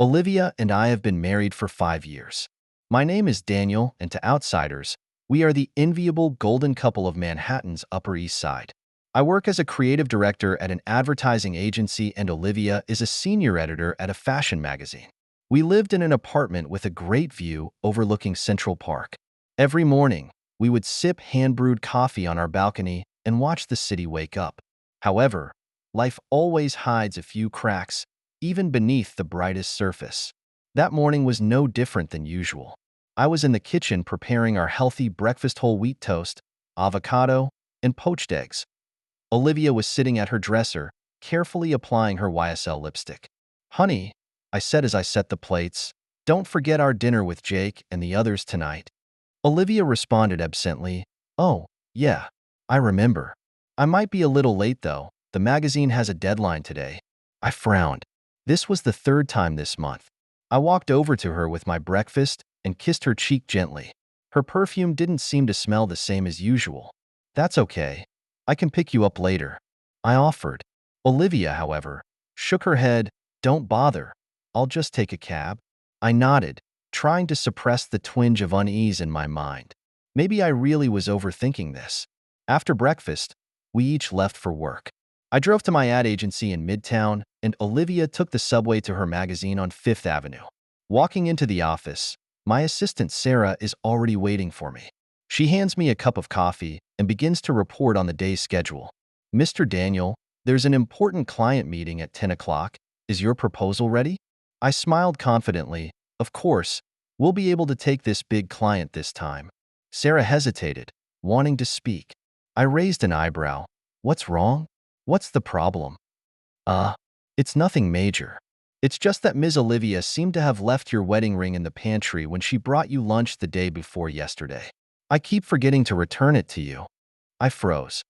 Olivia and I have been married for 5 years. My name is Daniel, and to outsiders, we are the enviable golden couple of Manhattan's Upper East Side. I work as a creative director at an advertising agency, and Olivia is a senior editor at a fashion magazine. We lived in an apartment with a great view overlooking Central Park. Every morning, we would sip hand-brewed coffee on our balcony and watch the city wake up. However, life always hides a few cracks, even beneath the brightest surface. That morning was no different than usual. I was in the kitchen preparing our healthy breakfast: whole wheat toast, avocado, and poached eggs. Olivia was sitting at her dresser, carefully applying her YSL lipstick. "Honey," I said as I set the plates, "don't forget our dinner with Jake and the others tonight." Olivia responded absently, "Oh, yeah, I remember. I might be a little late though. The magazine has a deadline today." I frowned. This was the third time this month. I walked over to her with my breakfast and kissed her cheek gently. Her perfume didn't seem to smell the same as usual. "That's okay. I can pick you up later," I offered. Olivia, however, shook her head. "Don't bother. I'll just take a cab." I nodded, trying to suppress the twinge of unease in my mind. Maybe I really was overthinking this. After breakfast, we each left for work. I drove to my ad agency in Midtown, and Olivia took the subway to her magazine on Fifth Avenue. Walking into the office, my assistant Sarah is already waiting for me. She hands me a cup of coffee and begins to report on the day's schedule. "Mr. Daniel, there's an important client meeting at 10 o'clock. Is your proposal ready?" I smiled confidently. "Of course, we'll be able to take this big client this time." Sarah hesitated, wanting to speak. I raised an eyebrow. "What's wrong? What's the problem?" It's nothing major. It's just that Ms. Olivia seemed to have left your wedding ring in the pantry when she brought you lunch the day before yesterday. I keep forgetting to return it to you." I froze.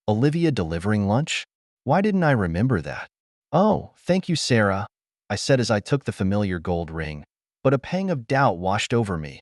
Olivia delivering lunch? Why didn't I remember that? "Oh, thank you, Sarah," I said as I took the familiar gold ring, but a pang of doubt washed over me.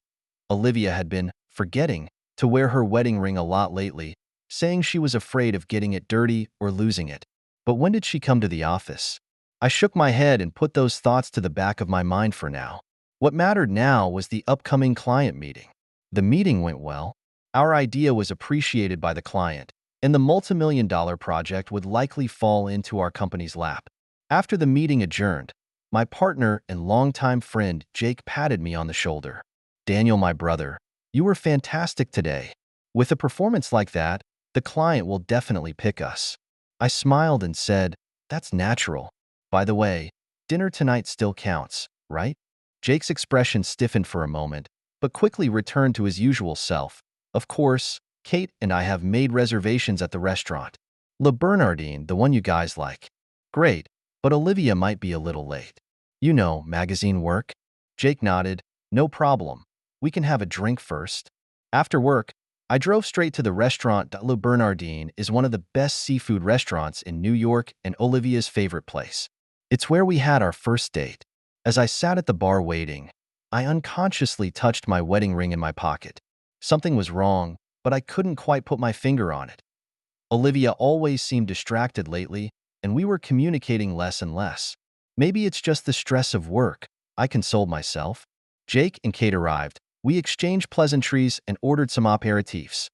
Olivia had been forgetting to wear her wedding ring a lot lately, saying she was afraid of getting it dirty or losing it. But when did she come to the office? I shook my head and put those thoughts to the back of my mind for now. What mattered now was the upcoming client meeting. The meeting went well. Our idea was appreciated by the client, and the multimillion-dollar project would likely fall into our company's lap. After the meeting adjourned, my partner and longtime friend Jake patted me on the shoulder. "Daniel, my brother, you were fantastic today. With a performance like that, the client will definitely pick us." I smiled and said, "That's natural. By the way, dinner tonight still counts, right?" Jake's expression stiffened for a moment, but quickly returned to his usual self. "Of course, Kate and I have made reservations at the restaurant. Le Bernardine, the one you guys like." "Great, but Olivia might be a little late. You know, magazine work." Jake nodded. "No problem. We can have a drink first." After work, I drove straight to the restaurant. Le Bernardine is one of the best seafood restaurants in New York and Olivia's favorite place. It's where we had our first date. As I sat at the bar waiting, I unconsciously touched my wedding ring in my pocket. Something was wrong, but I couldn't quite put my finger on it. Olivia always seemed distracted lately, and we were communicating less and less. "Maybe it's just the stress of work," I consoled myself. Jake and Kate arrived. We exchanged pleasantries and ordered some aperitifs.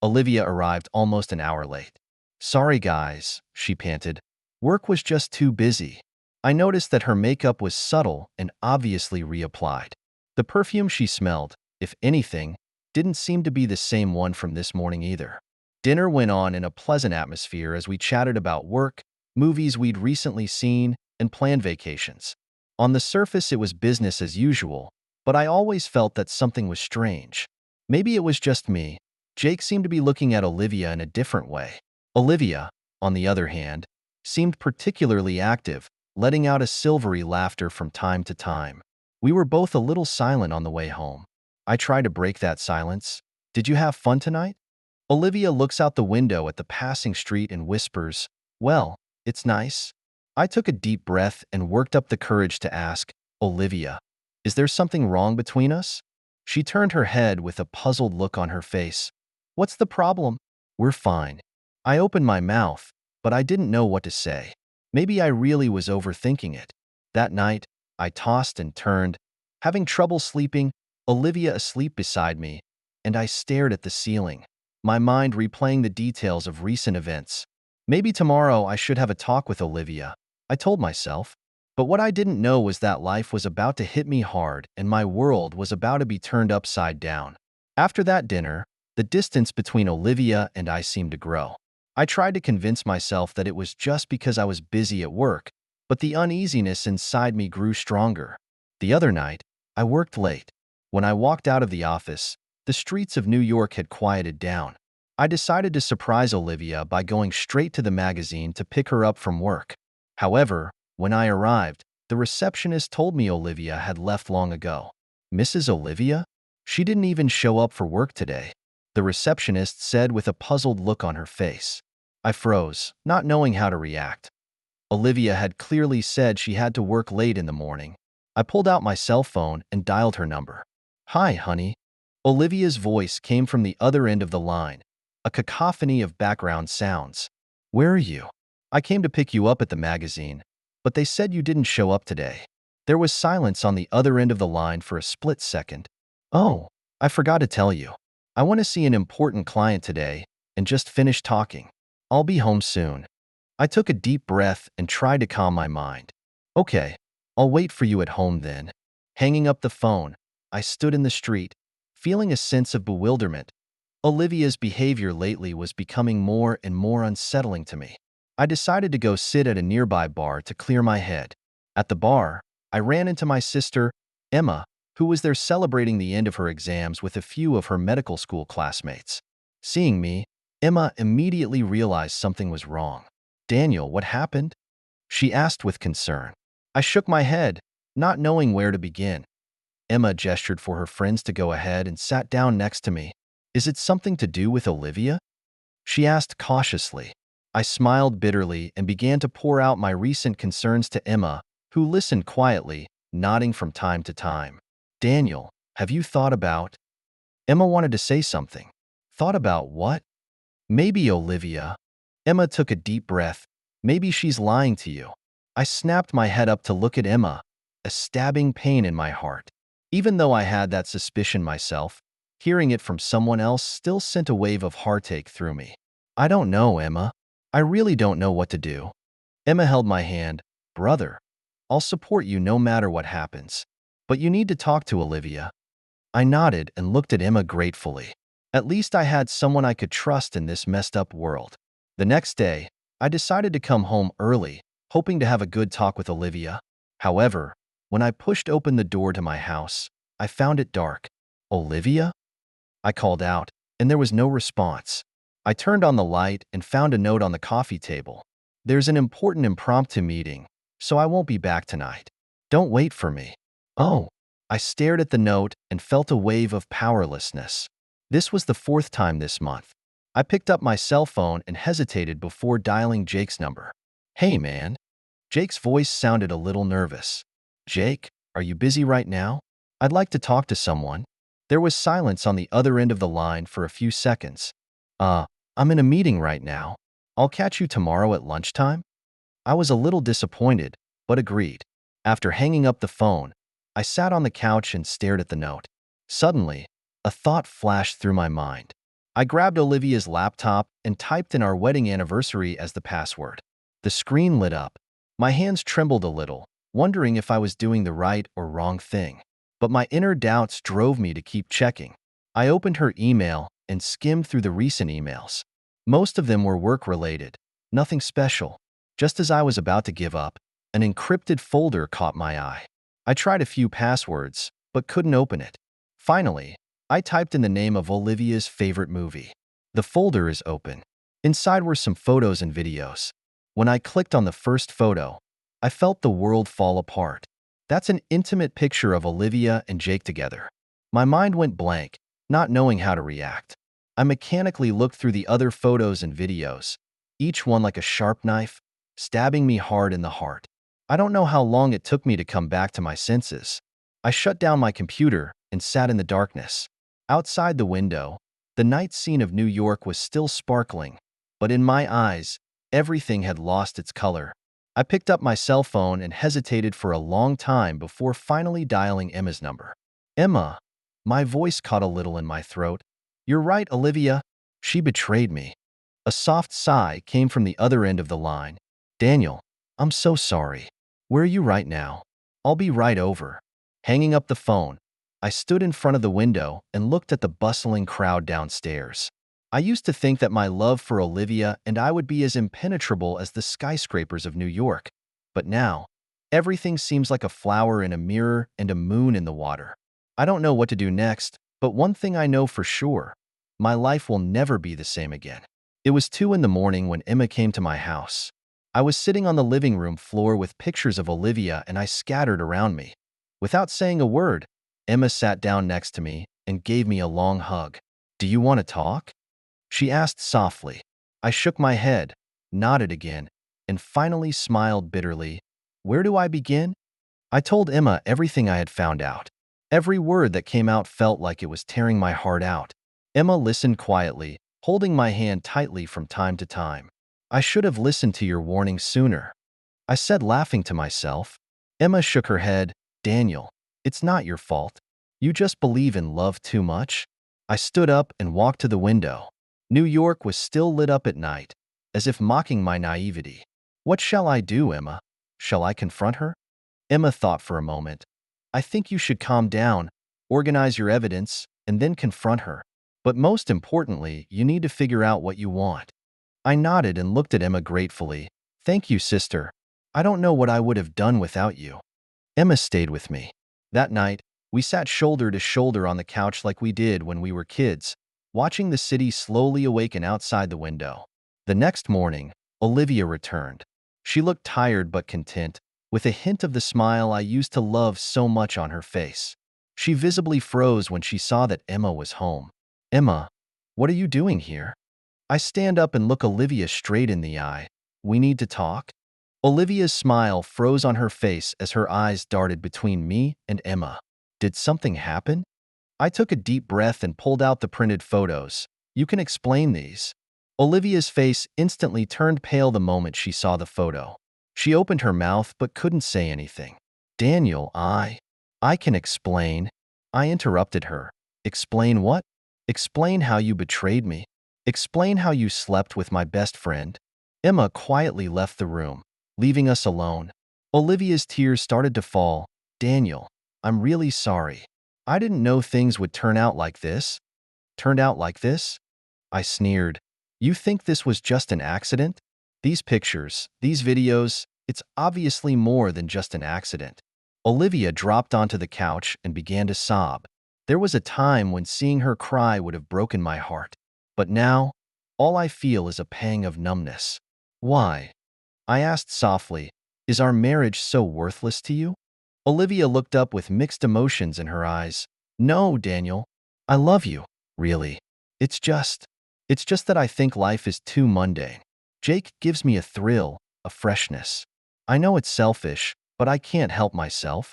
Olivia arrived almost an hour late. "Sorry, guys," she panted. "Work was just too busy." I noticed that her makeup was subtle and obviously reapplied. The perfume she smelled, if anything, didn't seem to be the same one from this morning either. Dinner went on in a pleasant atmosphere as we chatted about work, movies we'd recently seen, and planned vacations. On the surface, it was business as usual, but I always felt that something was strange. Maybe it was just me. Jake seemed to be looking at Olivia in a different way. Olivia, on the other hand, seemed particularly active, letting out a silvery laughter from time to time. We were both a little silent on the way home. I tried to break that silence. "Did you have fun tonight?" Olivia looks out the window at the passing street and whispers, "Well, it's nice." I took a deep breath and worked up the courage to ask, "Olivia, is there something wrong between us?" She turned her head with a puzzled look on her face. "What's the problem?" "We're fine." I opened my mouth, but I didn't know what to say. Maybe I really was overthinking it. That night, I tossed and turned, having trouble sleeping, Olivia asleep beside me, and I stared at the ceiling, my mind replaying the details of recent events. Maybe tomorrow I should have a talk with Olivia, I told myself. But what I didn't know was that life was about to hit me hard and my world was about to be turned upside down. After that dinner, the distance between Olivia and I seemed to grow. I tried to convince myself that it was just because I was busy at work, but the uneasiness inside me grew stronger. The other night, I worked late. When I walked out of the office, the streets of New York had quieted down. I decided to surprise Olivia by going straight to the magazine to pick her up from work. However, when I arrived, the receptionist told me Olivia had left long ago. Mrs. Olivia? She didn't even show up for work today, the receptionist said with a puzzled look on her face. I froze, not knowing how to react. Olivia had clearly said she had to work late in the morning. I pulled out my cell phone and dialed her number. "Hi, honey." Olivia's voice came from the other end of the line, a cacophony of background sounds. "Where are you?" "I came to pick you up at the magazine, but they said you didn't show up today." There was silence on the other end of the line for a split second. "Oh, I forgot to tell you. I want to see an important client today and just finished talking. I'll be home soon." I took a deep breath and tried to calm my mind. "Okay, I'll wait for you at home then." Hanging up the phone, I stood in the street, feeling a sense of bewilderment. Olivia's behavior lately was becoming more and more unsettling to me. I decided to go sit at a nearby bar to clear my head. At the bar, I ran into my sister, Emma, who was there celebrating the end of her exams with a few of her medical school classmates. Seeing me, Emma immediately realized something was wrong. "Daniel, what happened?" she asked with concern. I shook my head, not knowing where to begin. Emma gestured for her friends to go ahead and sat down next to me. "Is it something to do with Olivia?" she asked cautiously. I smiled bitterly and began to pour out my recent concerns to Emma, who listened quietly, nodding from time to time. "Daniel, have you thought about—" Emma wanted to say something. "Thought about what?" "Maybe Olivia." Emma took a deep breath. "Maybe she's lying to you." I snapped my head up to look at Emma, a stabbing pain in my heart. Even though I had that suspicion myself, hearing it from someone else still sent a wave of heartache through me. "I don't know, Emma. I really don't know what to do." Emma held my hand. "Brother, I'll support you no matter what happens. But you need to talk to Olivia." I nodded and looked at Emma gratefully. At least I had someone I could trust in this messed up world. The next day, I decided to come home early, hoping to have a good talk with Olivia. However, when I pushed open the door to my house, I found it dark. "Olivia?" I called out, and there was no response. I turned on the light and found a note on the coffee table. "There's an important impromptu meeting, so I won't be back tonight. Don't wait for me." "Oh." I stared at the note and felt a wave of powerlessness. This was the fourth time this month. I picked up my cell phone and hesitated before dialing Jake's number. "Hey, man." Jake's voice sounded a little nervous. "Jake, are you busy right now? I'd like to talk to someone." There was silence on the other end of the line for a few seconds. I'm in a meeting right now. I'll catch you tomorrow at lunchtime." I was a little disappointed, but agreed. After hanging up the phone, I sat on the couch and stared at the note. Suddenly, a thought flashed through my mind. I grabbed Olivia's laptop and typed in our wedding anniversary as the password. The screen lit up. My hands trembled a little, wondering if I was doing the right or wrong thing. But my inner doubts drove me to keep checking. I opened her email and skimmed through the recent emails. Most of them were work-related, nothing special. Just as I was about to give up, an encrypted folder caught my eye. I tried a few passwords, but couldn't open it. Finally, I typed in the name of Olivia's favorite movie. The folder is open. Inside were some photos and videos. When I clicked on the first photo, I felt the world fall apart. That's an intimate picture of Olivia and Jake together. My mind went blank, not knowing how to react. I mechanically looked through the other photos and videos, each one like a sharp knife, stabbing me hard in the heart. I don't know how long it took me to come back to my senses. I shut down my computer and sat in the darkness. Outside the window, the night scene of New York was still sparkling, but in my eyes, everything had lost its color. I picked up my cell phone and hesitated for a long time before finally dialing Emma's number. Emma. My voice caught a little in my throat. You're right, Olivia. She betrayed me. A soft sigh came from the other end of the line. Daniel, I'm so sorry. Where are you right now? I'll be right over. Hanging up the phone, I stood in front of the window and looked at the bustling crowd downstairs. I used to think that my love for Olivia and I would be as impenetrable as the skyscrapers of New York. But now, everything seems like a flower in a mirror and a moon in the water. I don't know what to do next, but one thing I know for sure, my life will never be the same again. It was 2 in the morning when Emma came to my house. I was sitting on the living room floor with pictures of Olivia and I scattered around me. Without saying a word, Emma sat down next to me and gave me a long hug. Do you want to talk? She asked softly. I shook my head, nodded again, and finally smiled bitterly. Where do I begin? I told Emma everything I had found out. Every word that came out felt like it was tearing my heart out. Emma listened quietly, holding my hand tightly from time to time. I should have listened to your warning sooner, I said, laughing to myself. Emma shook her head. Daniel, it's not your fault. You just believe in love too much. I stood up and walked to the window. New York was still lit up at night, as if mocking my naivety. What shall I do, Emma? Shall I confront her? Emma thought for a moment. I think you should calm down, organize your evidence, and then confront her. But most importantly, you need to figure out what you want. I nodded and looked at Emma gratefully. Thank you, sister. I don't know what I would have done without you. Emma stayed with me. That night, we sat shoulder to shoulder on the couch like we did when we were kids, watching the city slowly awaken outside the window. The next morning, Olivia returned. She looked tired but content, with a hint of the smile I used to love so much on her face. She visibly froze when she saw that Emma was home. Emma, what are you doing here? I stand up and look Olivia straight in the eye. We need to talk? Olivia's smile froze on her face as her eyes darted between me and Emma. Did something happen? I took a deep breath and pulled out the printed photos. You can explain these. Olivia's face instantly turned pale the moment she saw the photo. She opened her mouth but couldn't say anything. Daniel, I can explain. I interrupted her. Explain what? Explain how you betrayed me. Explain how you slept with my best friend. Emma quietly left the room, leaving us alone. Olivia's tears started to fall. Daniel, I'm really sorry. I didn't know things would turn out like this. Turned out like this? I sneered. You think this was just an accident? These pictures, these videos, it's obviously more than just an accident. Olivia dropped onto the couch and began to sob. There was a time when seeing her cry would have broken my heart. But now, all I feel is a pang of numbness. Why? I asked softly. Is our marriage so worthless to you? Olivia looked up with mixed emotions in her eyes. No, Daniel. I love you, really. It's just that I think life is too mundane. Jake gives me a thrill, a freshness. I know it's selfish, but I can't help myself.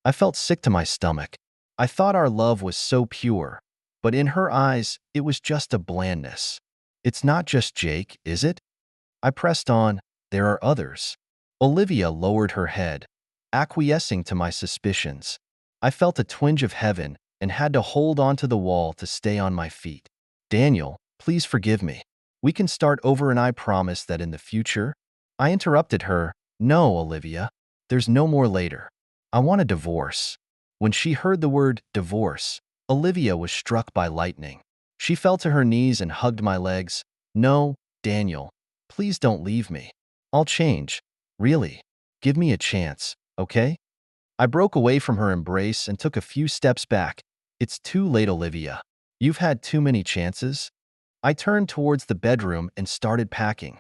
I felt sick to my stomach. I thought our love was so pure, but in her eyes, it was just a blandness. It's not just Jake, is it? I pressed on. There are others. Olivia lowered her head, acquiescing to my suspicions. I felt a twinge of heaven and had to hold onto the wall to stay on my feet. Daniel, please forgive me. We can start over and I promise that in the future. I interrupted her. No, Olivia. There's no more later. I want a divorce. When she heard the word divorce, Olivia was struck by lightning. She fell to her knees and hugged my legs. No, Daniel, please don't leave me. I'll change. Really. Give me a chance, okay? I broke away from her embrace and took a few steps back. It's too late, Olivia. You've had too many chances. I turned towards the bedroom and started packing.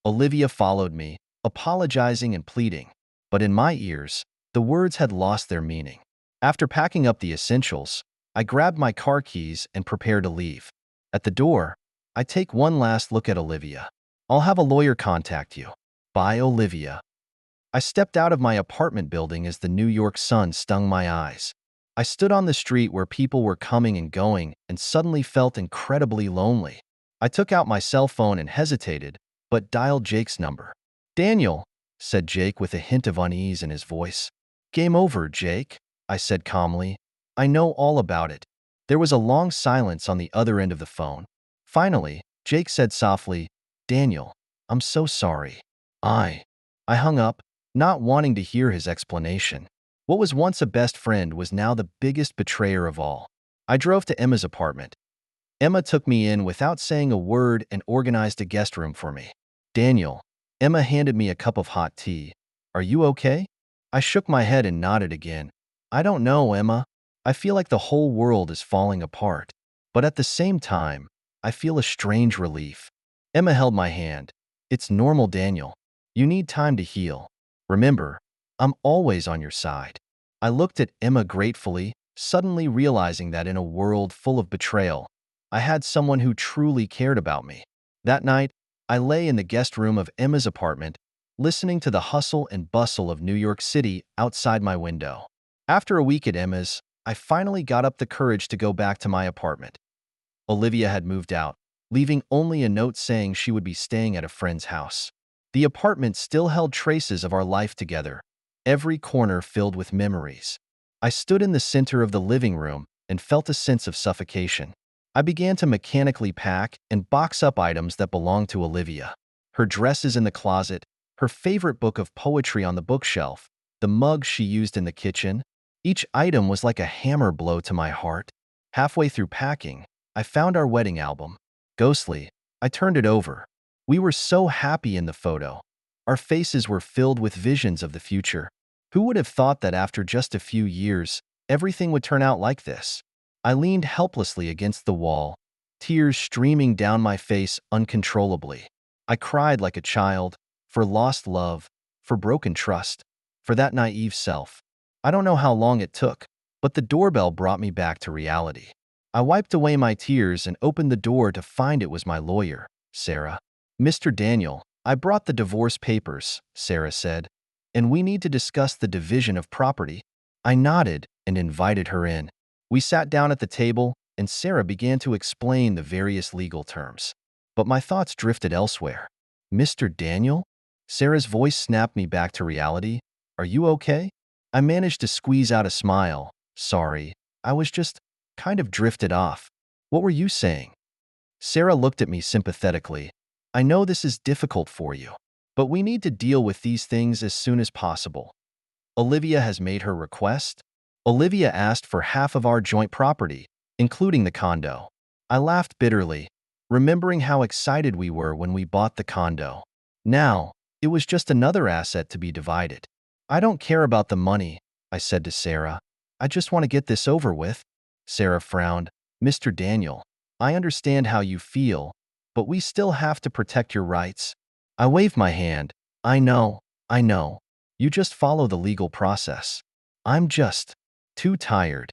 Olivia followed me, apologizing and pleading. But in my ears, the words had lost their meaning. After packing up the essentials, I grabbed my car keys and prepared to leave. At the door, I take one last look at Olivia. I'll have a lawyer contact you. Bye, Olivia. I stepped out of my apartment building as the New York sun stung my eyes. I stood on the street where people were coming and going and suddenly felt incredibly lonely. I took out my cell phone and hesitated, but dialed Jake's number. Daniel, said Jake with a hint of unease in his voice. Game over, Jake, I said calmly. I know all about it. There was a long silence on the other end of the phone. Finally, Jake said softly, Daniel, I'm so sorry. I hung up, not wanting to hear his explanation. What was once a best friend was now the biggest betrayer of all. I drove to Emma's apartment. Emma took me in without saying a word and organized a guest room for me. Daniel, Emma handed me a cup of hot tea. Are you okay? I shook my head and nodded again. I don't know, Emma. I feel like the whole world is falling apart. But at the same time, I feel a strange relief. Emma held my hand. It's normal, Daniel. You need time to heal. Remember, I'm always on your side. I looked at Emma gratefully, suddenly realizing that in a world full of betrayal, I had someone who truly cared about me. That night, I lay in the guest room of Emma's apartment, listening to the hustle and bustle of New York City outside my window. After a week at Emma's, I finally got up the courage to go back to my apartment. Olivia had moved out, leaving only a note saying she would be staying at a friend's house. The apartment still held traces of our life together, every corner filled with memories. I stood in the center of the living room and felt a sense of suffocation. I began to mechanically pack and box up items that belonged to Olivia. Her dresses in the closet, her favorite book of poetry on the bookshelf, the mug she used in the kitchen. Each item was like a hammer blow to my heart. Halfway through packing, I found our wedding album. Ghostly, I turned it over. We were so happy in the photo. Our faces were filled with visions of the future. Who would have thought that after just a few years, everything would turn out like this? I leaned helplessly against the wall, tears streaming down my face uncontrollably. I cried like a child, for lost love, for broken trust, for that naive self. I don't know how long it took, but the doorbell brought me back to reality. I wiped away my tears and opened the door to find it was my lawyer, Sarah. Mr. Daniel, I brought the divorce papers, Sarah said, and we need to discuss the division of property. I nodded and invited her in. We sat down at the table, and Sarah began to explain the various legal terms. But my thoughts drifted elsewhere. Mr. Daniel? Sarah's voice snapped me back to reality. Are you okay? I managed to squeeze out a smile. Sorry, I was just kind of drifted off. What were you saying? Sarah looked at me sympathetically. I know this is difficult for you, but we need to deal with these things as soon as possible. Olivia has made her request. Olivia asked for half of our joint property, including the condo. I laughed bitterly, remembering how excited we were when we bought the condo. Now, it was just another asset to be divided. I don't care about the money, I said to Sarah. I just want to get this over with. Sarah frowned. Mr. Daniel, I understand how you feel, but we still have to protect your rights. I waved my hand. I know. You just follow the legal process. I'm just too tired.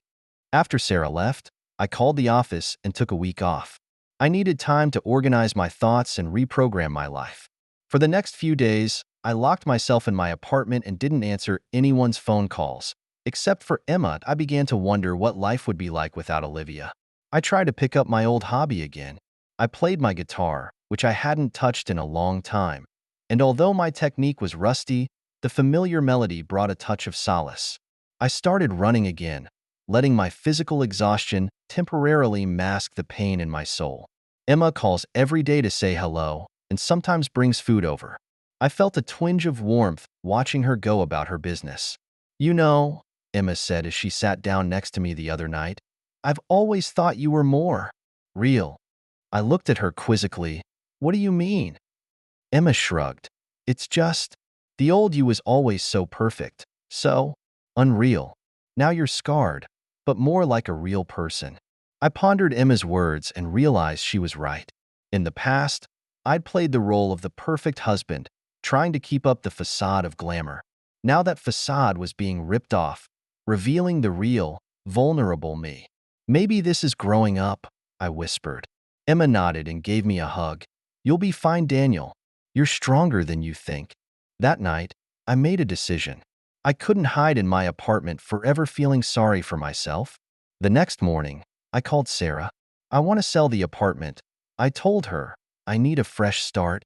After Sarah left, I called the office and took a week off. I needed time to organize my thoughts and reprogram my life. For the next few days, I locked myself in my apartment and didn't answer anyone's phone calls. Except for Emma, I began to wonder what life would be like without Olivia. I tried to pick up my old hobby again. I played my guitar, which I hadn't touched in a long time. And although my technique was rusty, the familiar melody brought a touch of solace. I started running again, letting my physical exhaustion temporarily mask the pain in my soul. Emma calls every day to say hello and sometimes brings food over. I felt a twinge of warmth watching her go about her business. You know, Emma said as she sat down next to me the other night, I've always thought you were more real. I looked at her quizzically. What do you mean? Emma shrugged. It's just, the old you was always so perfect, so unreal. Now you're scarred, but more like a real person. I pondered Emma's words and realized she was right. In the past, I'd played the role of the perfect husband, trying to keep up the facade of glamour. Now that facade was being ripped off, revealing the real, vulnerable me. Maybe this is growing up, I whispered. Emma nodded and gave me a hug. You'll be fine, Daniel. You're stronger than you think. That night, I made a decision. I couldn't hide in my apartment forever feeling sorry for myself. The next morning, I called Sarah. I want to sell the apartment. I told her, I need a fresh start.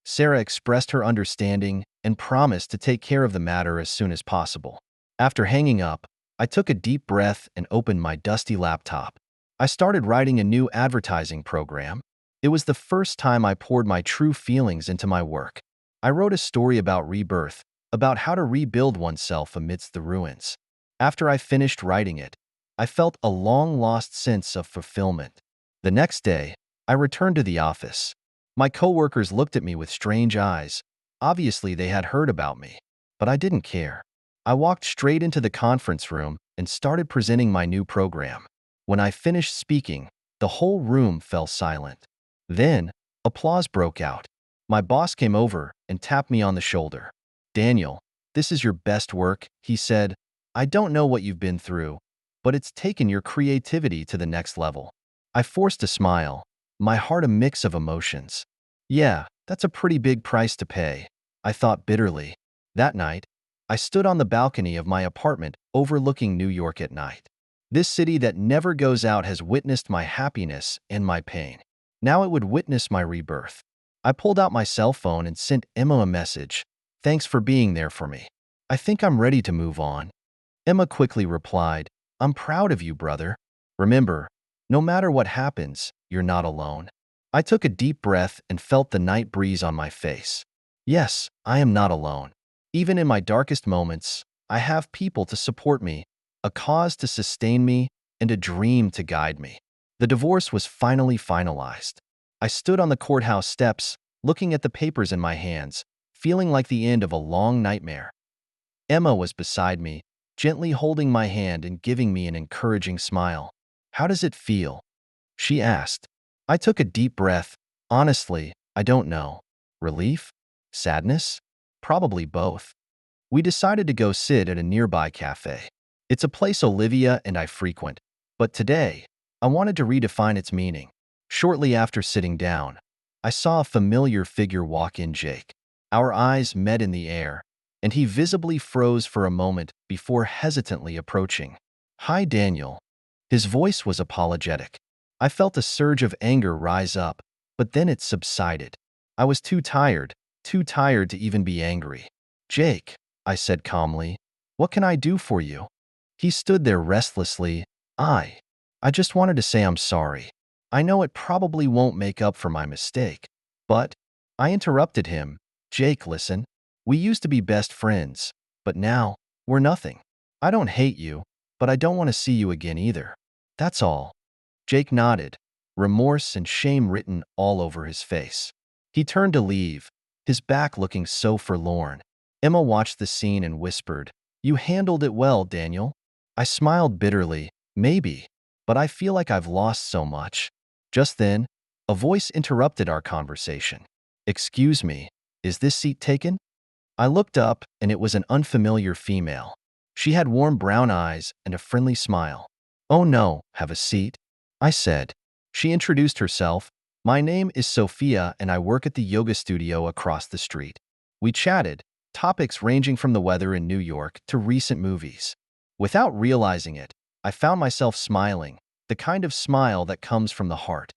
Sarah expressed her understanding and promised to take care of the matter as soon as possible. After hanging up, I took a deep breath and opened my dusty laptop. I started writing a new advertising program. It was the first time I poured my true feelings into my work. I wrote a story about rebirth, about how to rebuild oneself amidst the ruins. After I finished writing it, I felt a long-lost sense of fulfillment. The next day, I returned to the office. My coworkers looked at me with strange eyes. Obviously, they had heard about me, but I didn't care. I walked straight into the conference room and started presenting my new program. When I finished speaking, the whole room fell silent. Then, applause broke out. My boss came over and tapped me on the shoulder. "Daniel, this is your best work," he said. "I don't know what you've been through, but it's taken your creativity to the next level." I forced a smile, my heart a mix of emotions. Yeah, that's a pretty big price to pay, I thought bitterly. That night, I stood on the balcony of my apartment overlooking New York at night. This city that never goes out has witnessed my happiness and my pain. Now it would witness my rebirth. I pulled out my cell phone and sent Emma a message. "Thanks for being there for me. I think I'm ready to move on." Emma quickly replied, "I'm proud of you, brother. Remember, no matter what happens, you're not alone." I took a deep breath and felt the night breeze on my face. Yes, I am not alone. Even in my darkest moments, I have people to support me, a cause to sustain me, and a dream to guide me. The divorce was finally finalized. I stood on the courthouse steps, looking at the papers in my hands, feeling like the end of a long nightmare. Emma was beside me, gently holding my hand and giving me an encouraging smile. "How does it feel?" she asked. I took a deep breath. Honestly, I don't know. Relief? Sadness? Probably both. We decided to go sit at a nearby cafe. It's a place Olivia and I frequent, but today, I wanted to redefine its meaning. Shortly after sitting down, I saw a familiar figure walk in. Jake. Our eyes met in the air, and he visibly froze for a moment before hesitantly approaching. "Hi, Daniel." His voice was apologetic. I felt a surge of anger rise up, but then it subsided. I was too tired to even be angry. "Jake," I said calmly, "what can I do for you?" He stood there restlessly. I just wanted to say I'm sorry. I know it probably won't make up for my mistake, but I interrupted him. "Jake, listen. We used to be best friends, but now we're nothing. I don't hate you, but I don't want to see you again either. That's all." Jake nodded, remorse and shame written all over his face. He turned to leave, his back looking so forlorn. Emma watched the scene and whispered, "You handled it well, Daniel." I smiled bitterly. "Maybe, but I feel like I've lost so much." Just then, a voice interrupted our conversation. "Excuse me, is this seat taken?" I looked up, and it was an unfamiliar female. She had warm brown eyes and a friendly smile. "Oh no, have a seat," I said. She introduced herself. "My name is Sophia, and I work at the yoga studio across the street." We chatted, topics ranging from the weather in New York to recent movies. Without realizing it, I found myself smiling, the kind of smile that comes from the heart.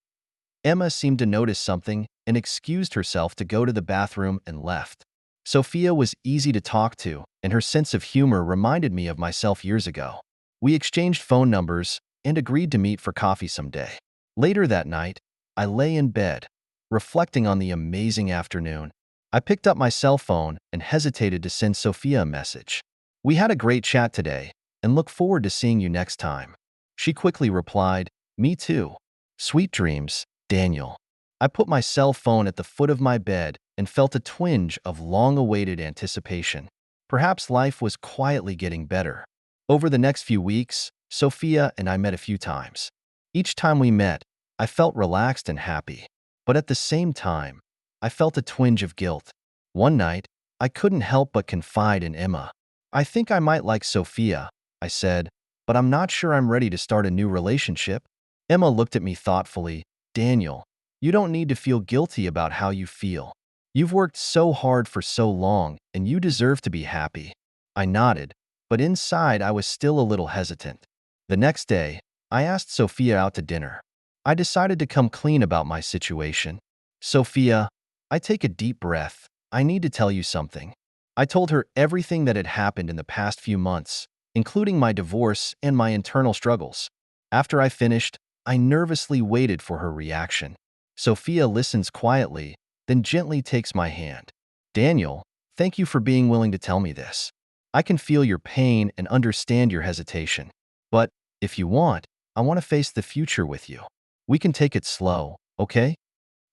Emma seemed to notice something and excused herself to go to the bathroom and left. Sophia was easy to talk to, and her sense of humor reminded me of myself years ago. We exchanged phone numbers and agreed to meet for coffee someday. Later that night, I lay in bed, reflecting on the amazing afternoon. I picked up my cell phone and hesitated to send Sophia a message. "We had a great chat today, and look forward to seeing you next time." She quickly replied, "Me too. Sweet dreams, Daniel." I put my cell phone at the foot of my bed and felt a twinge of long-awaited anticipation. Perhaps life was quietly getting better. Over the next few weeks, Sophia and I met a few times. Each time we met, I felt relaxed and happy. But at the same time, I felt a twinge of guilt. One night, I couldn't help but confide in Emma. "I think I might like Sophia," I said, "but I'm not sure I'm ready to start a new relationship." Emma looked at me thoughtfully. "Daniel, you don't need to feel guilty about how you feel. You've worked so hard for so long, and you deserve to be happy." I nodded, but inside I was still a little hesitant. The next day, I asked Sophia out to dinner. I decided to come clean about my situation. "Sophia," I take a deep breath. "I need to tell you something." I told her everything that had happened in the past few months, including my divorce and my internal struggles. After I finished, I nervously waited for her reaction. Sophia listens quietly, then gently takes my hand. Daniel, thank you for being willing to tell me this. I can feel your pain and understand your hesitation. But, if you want, I want to face the future with you. We can take it slow, okay?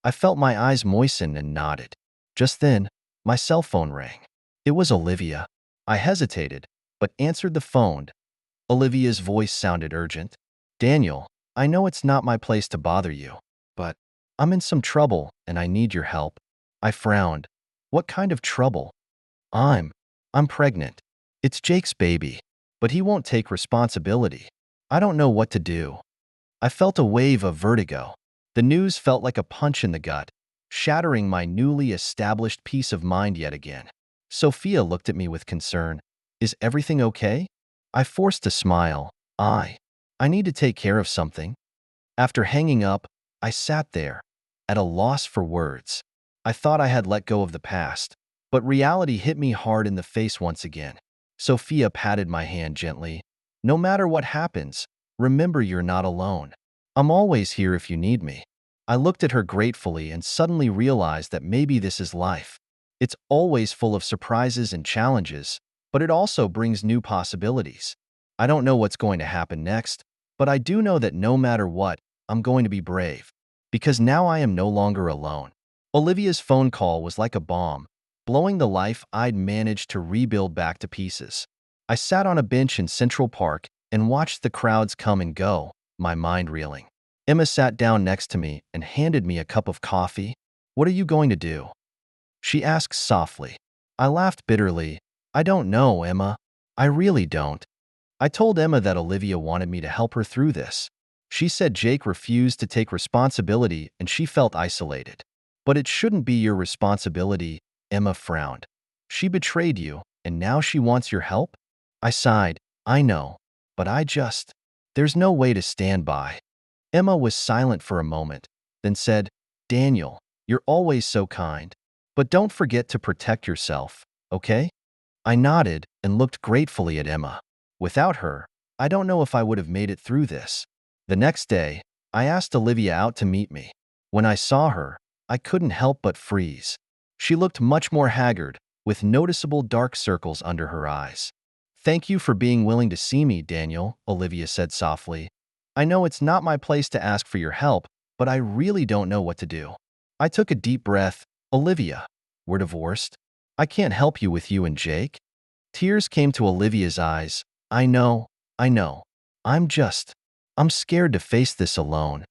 I felt my eyes moisten and nodded. Just then, my cell phone rang. It was Olivia. I hesitated, but answered the phone. Olivia's voice sounded urgent. Daniel, I know it's not my place to bother you, but I'm in some trouble and I need your help. I frowned. What kind of trouble? I'm, I'm pregnant. It's Jake's baby, but he won't take responsibility. I don't know what to do. I felt a wave of vertigo. The news felt like a punch in the gut, shattering my newly established peace of mind yet again. Sophia looked at me with concern. Is everything okay? I forced a smile. I need to take care of something. After hanging up, I sat there, at a loss for words. I thought I had let go of the past, but reality hit me hard in the face once again. Sophia patted my hand gently. No matter what happens, remember you're not alone. I'm always here if you need me. I looked at her gratefully and suddenly realized that maybe this is life. It's always full of surprises and challenges, but it also brings new possibilities. I don't know what's going to happen next, but I do know that no matter what, I'm going to be brave. Because now I am no longer alone. Olivia's phone call was like a bomb, blowing the life I'd managed to rebuild back to pieces. I sat on a bench in Central Park and watched the crowds come and go, my mind reeling. Emma sat down next to me and handed me a cup of coffee. What are you going to do? She asked softly. I laughed bitterly. I don't know, Emma. I really don't. I told Emma that Olivia wanted me to help her through this. She said Jake refused to take responsibility and she felt isolated. But it shouldn't be your responsibility, Emma frowned. She betrayed you, and now she wants your help? I sighed. I know, but there's no way to stand by. Emma was silent for a moment, then said, Daniel, you're always so kind. But don't forget to protect yourself, okay? I nodded and looked gratefully at Emma. Without her, I don't know if I would have made it through this. The next day, I asked Olivia out to meet me. When I saw her, I couldn't help but freeze. She looked much more haggard, with noticeable dark circles under her eyes. Thank you for being willing to see me, Daniel, Olivia said softly. I know it's not my place to ask for your help, but I really don't know what to do. I took a deep breath. Olivia, we're divorced. I can't help you with you and Jake. Tears came to Olivia's eyes. I know. I'm scared to face this alone.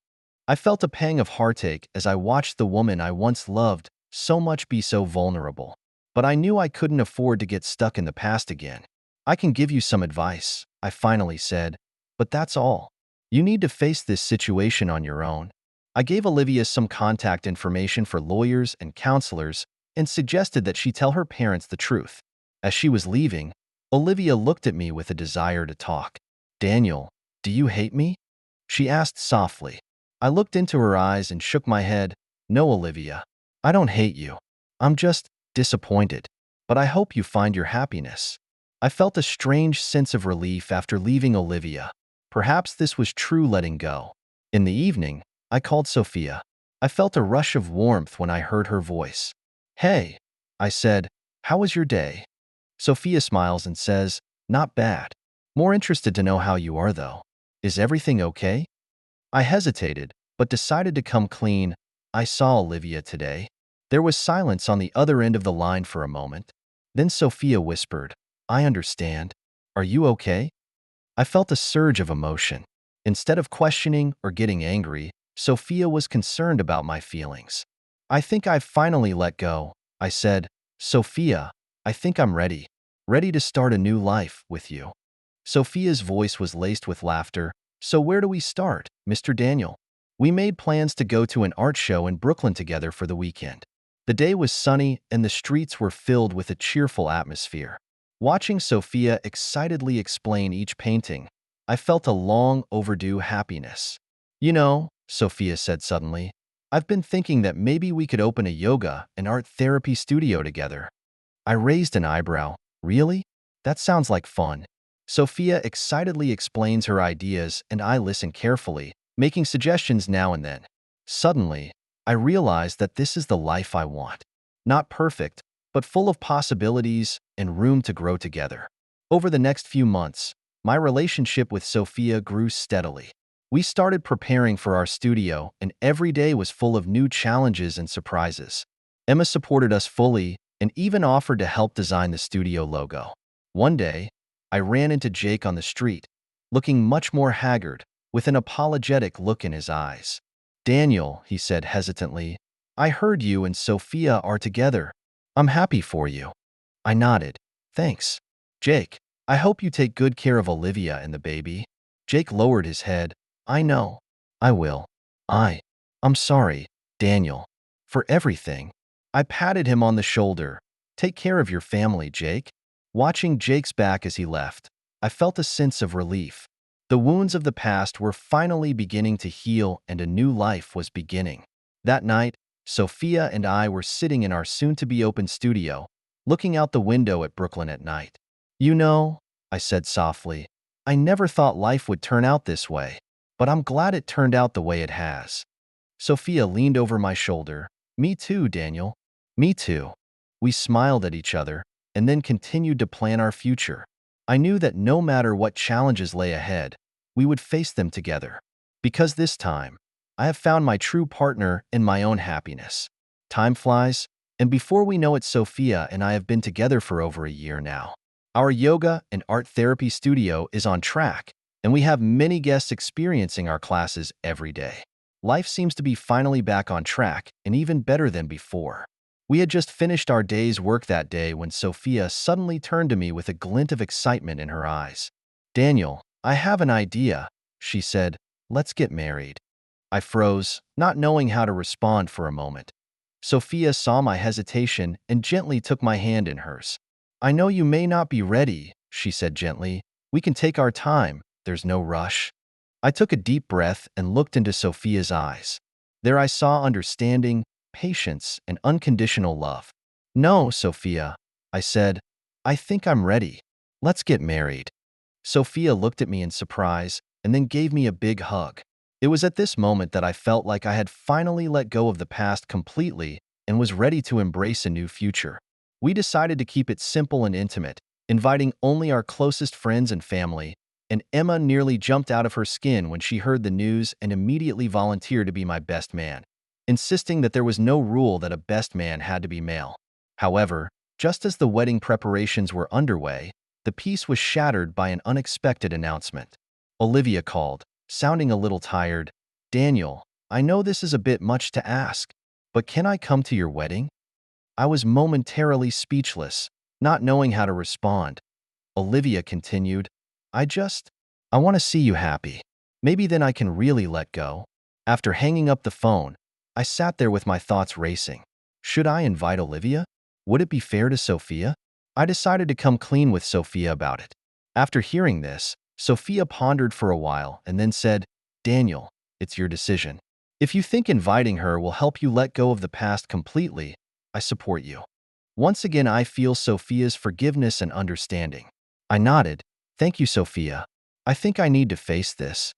I felt a pang of heartache as I watched the woman I once loved so much be so vulnerable. But I knew I couldn't afford to get stuck in the past again. I can give you some advice, I finally said, but that's all. You need to face this situation on your own. I gave Olivia some contact information for lawyers and counselors and suggested that she tell her parents the truth. As she was leaving, Olivia looked at me with a desire to talk. Daniel, do you hate me? She asked softly. I looked into her eyes and shook my head. No, Olivia. I don't hate you. I'm just disappointed. But I hope you find your happiness. I felt a strange sense of relief after leaving Olivia. Perhaps this was true letting go. In the evening, I called Sophia. I felt a rush of warmth when I heard her voice. Hey, I said, how was your day? Sophia smiles and says, not bad. More interested to know how you are, though. Is everything okay? I hesitated, but decided to come clean. I saw Olivia today. There was silence on the other end of the line for a moment. Then Sophia whispered, I understand. Are you okay? I felt a surge of emotion. Instead of questioning or getting angry, Sophia was concerned about my feelings. I think I've finally let go, I said. Sophia, I think I'm ready. Ready to start a new life with you. Sophia's voice was laced with laughter. So where do we start, Mr. Daniel? We made plans to go to an art show in Brooklyn together for the weekend. The day was sunny and the streets were filled with a cheerful atmosphere. Watching Sophia excitedly explain each painting, I felt a long overdue happiness. You know, Sophia said suddenly, I've been thinking that maybe we could open a yoga and art therapy studio together. I raised an eyebrow. Really? That sounds like fun. Sophia excitedly explains her ideas and I listen carefully, making suggestions now and then. Suddenly, I realize that this is the life I want. Not perfect, but full of possibilities and room to grow together. Over the next few months, my relationship with Sophia grew steadily. We started preparing for our studio, and every day was full of new challenges and surprises. Emma supported us fully and even offered to help design the studio logo. One day, I ran into Jake on the street, looking much more haggard, with an apologetic look in his eyes. "Daniel," he said hesitantly, "I heard you and Sophia are together. I'm happy for you." I nodded. "Thanks. Jake, I hope you take good care of Olivia and the baby." Jake lowered his head. "I know. I will. I'm sorry, Daniel, for everything." I patted him on the shoulder. "Take care of your family, Jake." Watching Jake's back as he left, I felt a sense of relief. The wounds of the past were finally beginning to heal and a new life was beginning. That night, Sophia and I were sitting in our soon-to-be-open studio, looking out the window at Brooklyn at night. "You know," I said softly, "I never thought life would turn out this way, but I'm glad it turned out the way it has." Sophia leaned over my shoulder. "Me too, Daniel. Me too." We smiled at each other and then continued to plan our future. I knew that no matter what challenges lay ahead, we would face them together. Because this time, I have found my true partner in my own happiness. Time flies, and before we know it, Sophia and I have been together for over a year now. Our yoga and art therapy studio is on track, and we have many guests experiencing our classes every day. Life seems to be finally back on track and even better than before. We had just finished our day's work that day when Sophia suddenly turned to me with a glint of excitement in her eyes. "Daniel, I have an idea," she said. "Let's get married." I froze, not knowing how to respond for a moment. Sophia saw my hesitation and gently took my hand in hers. "I know you may not be ready," she said gently. "We can take our time. There's no rush." I took a deep breath and looked into Sophia's eyes. There I saw understanding, patience, and unconditional love. "No, Sophia," I said. "I think I'm ready. Let's get married." Sophia looked at me in surprise and then gave me a big hug. It was at this moment that I felt like I had finally let go of the past completely and was ready to embrace a new future. We decided to keep it simple and intimate, inviting only our closest friends and family, and Emma nearly jumped out of her skin when she heard the news and immediately volunteered to be my best man, insisting that there was no rule that a best man had to be male. However, just as the wedding preparations were underway, the peace was shattered by an unexpected announcement. Olivia called, sounding a little tired. "Daniel, I know this is a bit much to ask, but can I come to your wedding?" I was momentarily speechless, not knowing how to respond. Olivia continued, I want to see you happy. Maybe then I can really let go." After hanging up the phone, I sat there with my thoughts racing. Should I invite Olivia? Would it be fair to Sophia? I decided to come clean with Sophia about it. After hearing this, Sophia pondered for a while and then said, "Daniel, it's your decision. If you think inviting her will help you let go of the past completely, I support you." Once again, I feel Sophia's forgiveness and understanding. I nodded. "Thank you, Sophia. I think I need to face this."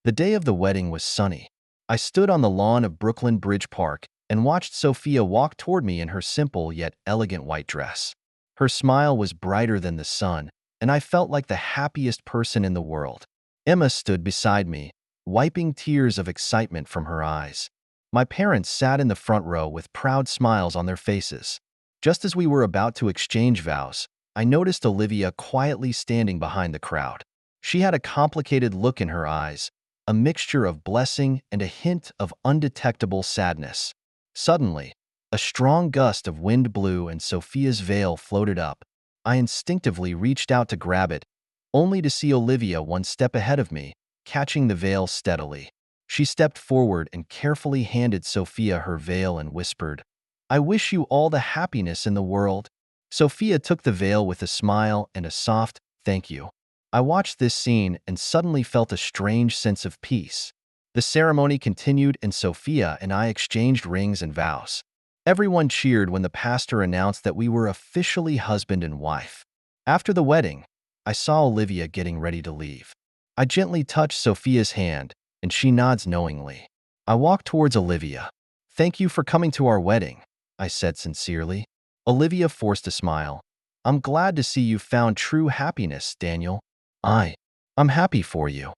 The day of the wedding was sunny. I stood on the lawn of Brooklyn Bridge Park and watched Sophia walk toward me in her simple yet elegant white dress. Her smile was brighter than the sun, and I felt like the happiest person in the world. Emma stood beside me, wiping tears of excitement from her eyes. My parents sat in the front row with proud smiles on their faces. Just as we were about to exchange vows, I noticed Olivia quietly standing behind the crowd. She had a complicated look in her eyes, a mixture of blessing and a hint of undetectable sadness. Suddenly, a strong gust of wind blew and Sophia's veil floated up. I instinctively reached out to grab it, only to see Olivia one step ahead of me, catching the veil steadily. She stepped forward and carefully handed Sophia her veil and whispered, "I wish you all the happiness in the world." Sophia took the veil with a smile and a soft, "Thank you." I watched this scene and suddenly felt a strange sense of peace. The ceremony continued and Sophia and I exchanged rings and vows. Everyone cheered when the pastor announced that we were officially husband and wife. After the wedding, I saw Olivia getting ready to leave. I gently touched Sophia's hand, and she nods knowingly. I walked towards Olivia. "Thank you for coming to our wedding," I said sincerely. Olivia forced a smile. "I'm glad to see you found true happiness, Daniel." I'm happy for you."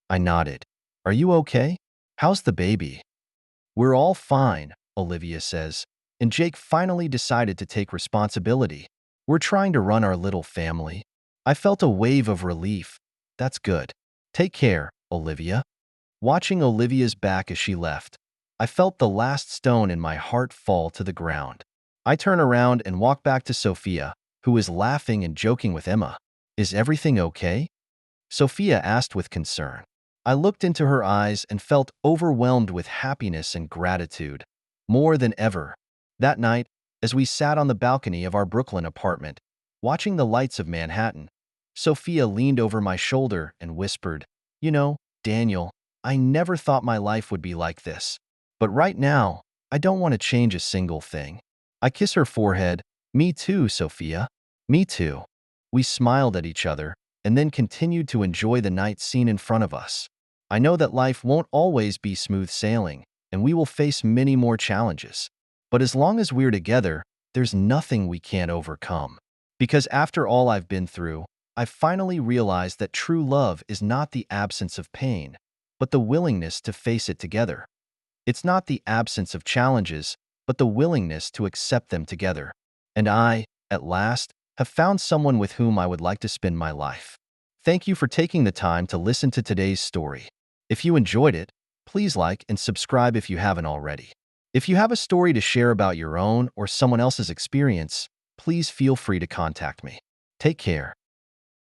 I nodded. "Are you okay? How's the baby?" "We're all fine," Olivia says. "And Jake finally decided to take responsibility. We're trying to run our little family." I felt a wave of relief. "That's good. Take care, Olivia." Watching Olivia's back as she left, I felt the last stone in my heart fall to the ground. I turn around and walk back to Sophia, who is laughing and joking with Emma. "Is everything okay?" Sophia asked with concern. I looked into her eyes and felt overwhelmed with happiness and gratitude, more than ever. That night, as we sat on the balcony of our Brooklyn apartment, watching the lights of Manhattan, Sophia leaned over my shoulder and whispered, "You know, Daniel, I never thought my life would be like this. But right now, I don't want to change a single thing." I kiss her forehead. "Me too, Sophia. Me too." We smiled at each other and then continued to enjoy the night scene in front of us. I know that life won't always be smooth sailing, and we will face many more challenges. But as long as we're together, there's nothing we can't overcome. Because after all I've been through, I've finally realized that true love is not the absence of pain, but the willingness to face it together. It's not the absence of challenges, but the willingness to accept them together. And I, at last, have found someone with whom I would like to spend my life. Thank you for taking the time to listen to today's story. If you enjoyed it, please like and subscribe if you haven't already. If you have a story to share about your own or someone else's experience, please feel free to contact me. Take care.